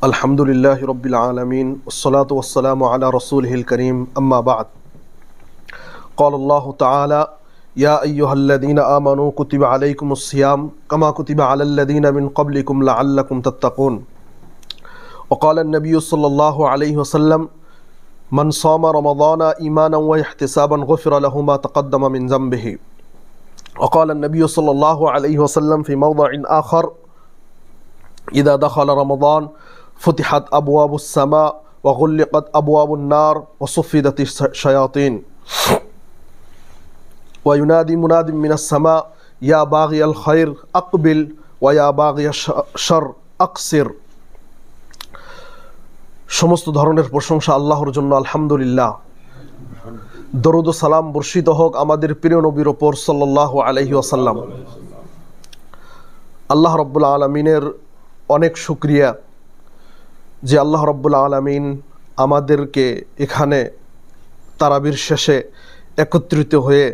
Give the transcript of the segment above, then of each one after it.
अल्हम्दुलिल्लाहि रब्बिल आलमीन वस्सलातु वस्सलामु अला रसूलिहिल करीम अम्मा बाद क़ालल्लाहु तआला या अय्युहल्लज़ीना आमनू कुतिबा अलैकुमुस्सियाम कमा कुतिबा अलल्लज़ीना मिन क़ब्लिकुम लअल्लकुम तत्तक़ून वक़ाल अन्नबिय्यु सल्लल्लाहु अलैहि वसल्लम मन सामा रमज़ाना ईमानन व इह्तिसाबन गुफ़िरा लहु मा तक़द्दम मिन ज़ंबिहि वक़ाल अन्नबिय्यु सल्लल्लाहु अलैहि वसल्लम फ़ी मौज़िइन आख़र इज़ा दख़ल रमज़ान फ़ुतिहत अबवाबुस समा व ग़ुल्लिक़त अबवाबुन नार व सुफ़्फ़िदतिश शयातीन व युनादी मुनादिम मिनस समा या बाग़ियल खैर अक़बिल व या बाग़ियश शर अक़सिर। समस्त धरनेर प्रशंसा आल्लाहर जन्य आलহামদুলিল্লাহ। दरुद व सालाम बर्षित होक आमादेर प्रिय नबीर ओपर सल्लल्लाहु आलैहि वसल्लम। आल्लाह रब्बुल आलमीनेर अनेक शुक्रिया যে আল্লাহ রব্বুল আলামিন আমাদেরকে এখানে তারাবির শেষে একত্রিত হয়ে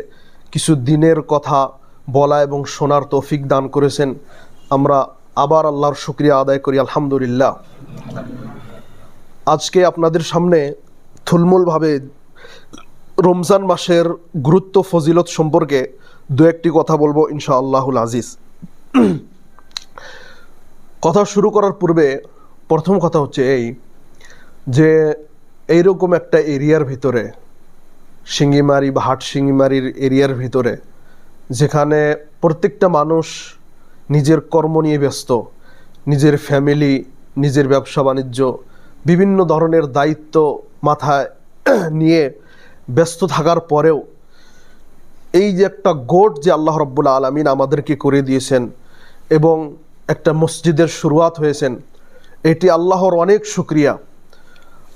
কিছু দিনের কথা বলা এবং শোনার তৌফিক দান করেছেন। আমরা আবার আল্লাহর শুকরিয়া আদায় করি আলহামদুলিল্লাহ। আজকে আপনাদের সামনে থুলমূলভাবে রমজান মাসের গুরুত্ব ফজিলত সম্পর্কে দু একটি কথা বলবো ইনশাআল্লাহুল আজিজ। কথা শুরু করার পূর্বে প্রথম কথা হচ্ছে এই যে এইরকম একটা এরিয়ার ভিতরে শিঙ্গিমারি বা হাট শিঙ্গিমারির এরিয়ার ভিতরে যেখানে প্রত্যেকটা মানুষ নিজের কর্ম নিয়ে ব্যস্ত, নিজের ফ্যামিলি, নিজের ব্যবসা বাণিজ্য, বিভিন্ন ধরনের দায়িত্ব মাথায় নিয়ে ব্যস্ত থাকার পরেও এই যে একটা গোট যে আল্লাহ রব্বুল আলামিন আমাদেরকে করে দিয়েছেন এবং একটা মসজিদের শুরুয়াত হয়েছেন, এটি আল্লাহর অনেক শুকরিয়া।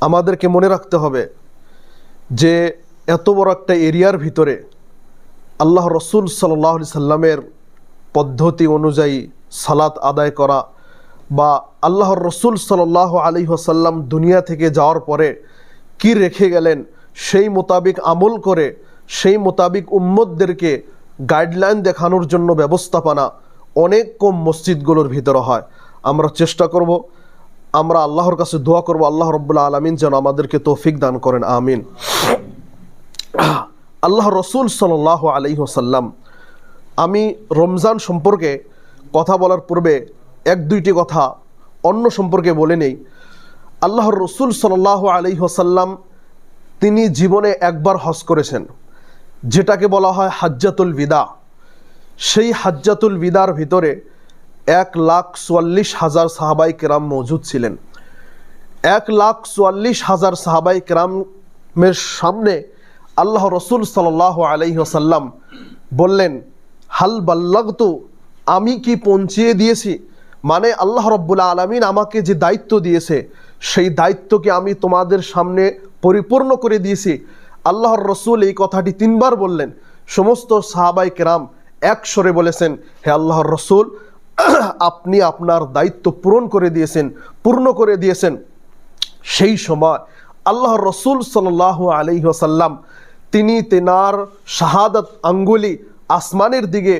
আমাদেরকে মনে রাখতে হবে যে এত বড় একটা এরিয়ার ভিতরে আল্লাহ রসুল সাল্লাল্লাহু আলাইহি সাল্লামের পদ্ধতি অনুযায়ী সালাত আদায় করা বা আল্লাহর রসুল সাল্লাল্লাহু আলাইহি ওয়াসাল্লাম দুনিয়া থেকে যাওয়ার পরে কি রেখে গেলেন সেই মোতাবিক আমল করে সেই মোতাবিক উম্মতদেরকে গাইডলাইন দেখানোর জন্য ব্যবস্থাপনা অনেক কম মসজিদগুলোর ভিতরে হয়। আমরা চেষ্টা করব, আমরা আল্লাহর কাছে দোয়া করব আল্লাহ রব্বুল আলামিন যেন আমাদেরকে তৌফিক দান করেন, আমিন। আল্লাহ রসুল সাল্লাল্লাহু আলাইহি ওয়াসাল্লাম, আমি রমজান সম্পর্কে কথা বলার পূর্বে এক দুইটি কথা অন্য সম্পর্কে বলে নেই। আল্লাহর রসুল সাল্লাল্লাহু আলাইহি ওয়াসাল্লাম তিনি জীবনে একবার হজ করেছেন, যেটাকে বলা হয় হাজ্জাতুল বিদা। সেই হাজ্জাতুল বিদার ভিতরে 1,44,000 সাহাবাই কেরাম মৌজুদ ছিলেন। 1,44,000 সাহাবাই কেরামের সামনে আল্লাহ রসুল সাল্লাল্লাহু আলাইহি ওয়াসাল্লাম বললেন, হাল বাল্লাগতু, আমি কি পৌঁছিয়ে দিয়েছি? মানে আল্লাহ রব্বুল আলামিন আমাকে যে দায়িত্ব দিয়েছে সেই দায়িত্বকে আমি তোমাদের সামনে পরিপূর্ণ করে দিয়েছি। আল্লাহর রসুল এই কথাটি 3 বার বললেন। সমস্ত সাহাবাই কেরাম এক স্বরে বলেছেন, হে আল্লাহর রসুল, আপনি আপনার দায়িত্ব পূরণ করে দিয়েছেন, পূর্ণ করে দিয়েছেন। সেই সময় আল্লাহর রসুল সাল্লাল্লাহু আলাইহি ওয়াসাল্লাম তিনি তেনার শাহাদাত আঙ্গুলি আসমানের দিকে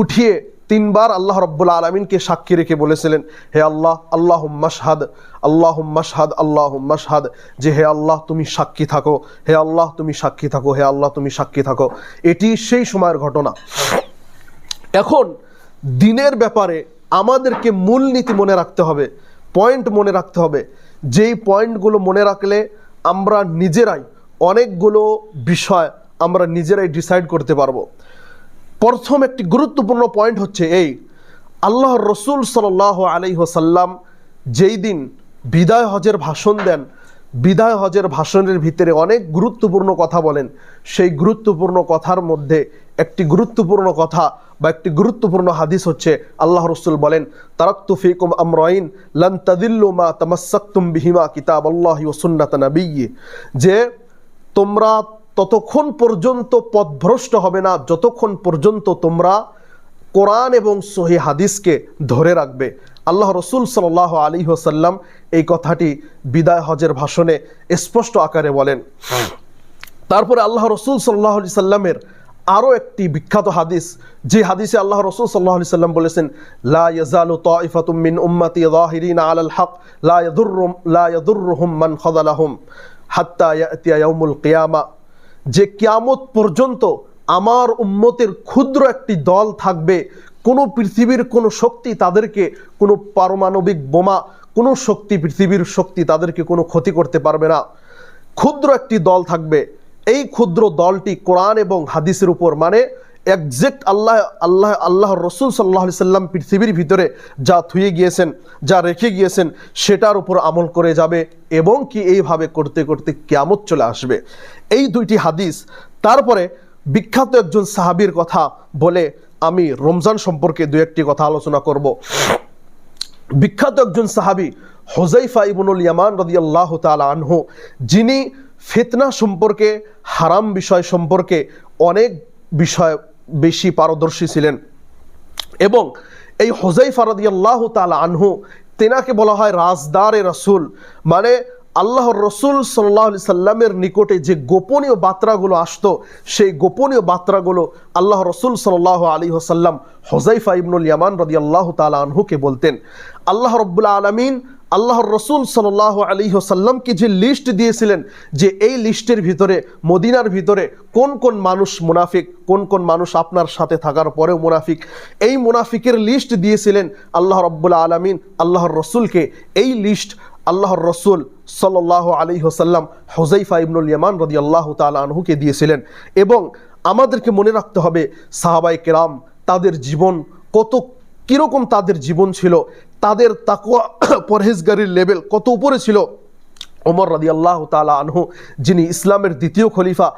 উঠিয়ে 3 বার আল্লাহ রব্বুল আলামিনকে সাক্ষী রেখে বলেছিলেন, হে আল্লাহ, আল্লাহুম্মা শাহাদ, আল্লাহুম্মা শাহাদ, আল্লাহুম্মা শাহাদ, যে হে আল্লাহ তুমি সাক্ষী থাকো, হে আল্লাহ তুমি সাক্ষী থাকো, হে আল্লাহ তুমি সাক্ষী থাকো। এটি সেই সময়ের ঘটনা। এখন দিনের ব্যাপারে আমাদেরকে মূলনীতি মনে রাখতে হবে, পয়েন্ট মনে রাখতে হবে। যেই পয়েন্টগুলো মনে রাখলে আমরা নিজেরাই অনেকগুলো বিষয় আমরা নিজেরাই ডিসাইড করতে পারবো। প্রথম একটি গুরুত্বপূর্ণ পয়েন্ট হচ্ছে এই, আল্লাহর রসুল সাল্লাল্লাহু আলাইহি ওয়াসাল্লাম যেই দিন বিদায় হজের ভাষণ দেন, বিদায় হজের ভাষণের ভিতরে অনেক গুরুত্বপূর্ণ কথা বলেন। সেই গুরুত্বপূর্ণ কথার মধ্যে একটি গুরুত্বপূর্ণ কথা বা একটি গুরুত্বপূর্ণ হাদিস হচ্ছে আল্লাহ রসুল বলেন, তারাকতু ফিকুম আমরাইন লান তাদিল্লু মা তামাসসাকতুম বিহিমা কিতাবাল্লাহি ওয়া সুন্নাত নাবিয়্যি, যে তোমরা ততক্ষণ পর্যন্ত পথভ্রষ্ট হবে না যতক্ষণ পর্যন্ত তোমরা কোরআন এবং সহিহ হাদিসকে ধরে রাখবে। আল্লাহ রসুল সাল্লাল্লাহু আলাইহি ওয়াসাল্লাম এই কথাটি বিদায় হজের ভাষণে স্পষ্ট আকারে বলেন। তারপরে আল্লাহ রসুল সাল্লাল্লাহু আলাইহি সাল্লামের আরও একটি বিখ্যাত হাদিস, যে হাদিসে আল্লাহ রাসূল সাল্লাল্লাহু আলাইহি সাল্লাম বলেছেন, লা ইয়াজালু তাইফাতুম মিন উম্মতি যাহিরিনা আলাল হক লা ইয়াদুররুহুম মান খাযালাহুম হাত্তা ইয়াতিয়া ইয়াউমুল কিয়ামা, যে কিয়ামত পর্যন্ত আমার উম্মতের ক্ষুদ্র একটি দল থাকবে, কোনো পৃথিবীর কোনো শক্তি তাদেরকে, কোনো পারমাণবিক বোমা, কোনো শক্তি, পৃথিবীর শক্তি তাদেরকে কোনো ক্ষতি করতে পারবে না। ক্ষুদ্র একটি দল থাকবে, এই ক্ষুদ্র দলটি কোরআন এবং হাদিসের উপর, মানে একজ্যাক্ট আল্লাহর রসুল সাল্লাল্লাহু আলাইহি সাল্লাম পৃথিবীর ভিতরে যা থুয়ে গিয়েছেন, যা রেখে গিয়েছেন, সেটার উপর আমল করে যাবে, এবং কি এইভাবে করতে করতে কিয়ামত চলে আসবে। এই দুইটি হাদিস। তারপরে বিখ্যাত একজন সাহাবীর কথা বলে আমি রমজান সম্পর্কে দু একটি কথা আলোচনা করব। বিখ্যাত একজন সাহাবী হুযায়ফা ইবনুল ইয়ামান রাদিয়াল্লাহু তাআলা আনহু, যিনি ফিতনা সম্পর্কে, হারাম বিষয় সম্পর্কে অনেক বিষয় বেশি পারদর্শী ছিলেন, এবং এই হুযায়ফা রাদিয়াল্লাহু তাআলা আনহু, তেনাকে বলা হয় রাজদারে রাসূল, মানে আল্লাহর রসুল সাল্লাল্লাহু আলাইহি সাল্লামের নিকটে যে গোপনীয় বার্তাগুলো আসতো, সেই গোপনীয় বার্তাগুলো আল্লাহ রসুল সাল্লাল্লাহু আলাইহি ওয়াসাল্লাম হুযায়ফা ইবনুল ইয়ামান রাদিয়াল্লাহু তাআলা আনহুকে বলতেন। আল্লাহ রাব্বুল আলামিন আল্লাহর রসুল সাল্লাল্লাহু আলাইহি ওয়াসাল্লামকে যে লিস্ট দিয়েছিলেন, যে এই লিস্টের ভিতরে, মদিনার ভিতরে কোন কোন মানুষ মুনাফিক, কোন কোন মানুষ আপনার সাথে থাকার পরেও মুনাফিক, এই মুনাফিকের লিস্ট দিয়েছিলেন আল্লাহ রাব্বুল আলামিন আল্লাহর রসুলকে। এই লিস্ট আল্লাহর রসুল সাল্লাল্লাহু আলাইহি ওয়াসাল্লাম হুযায়ফা ইবনুল ইয়ামান রাদিয়াল্লাহু তাআলা আনহুকে দিয়েছিলেন। এবং আমাদেরকে মনে রাখতে হবে সাহাবায়ে কেরাম, তাদের জীবন কীরকম তাদের জীবন ছিল, তাদের তাকওয়া পরহেজগারির লেভেল কত উপরে ছিল। ওমর রাদিয়াল্লাহু তাআলা আনহু, যিনি ইসলামের দ্বিতীয় খলিফা,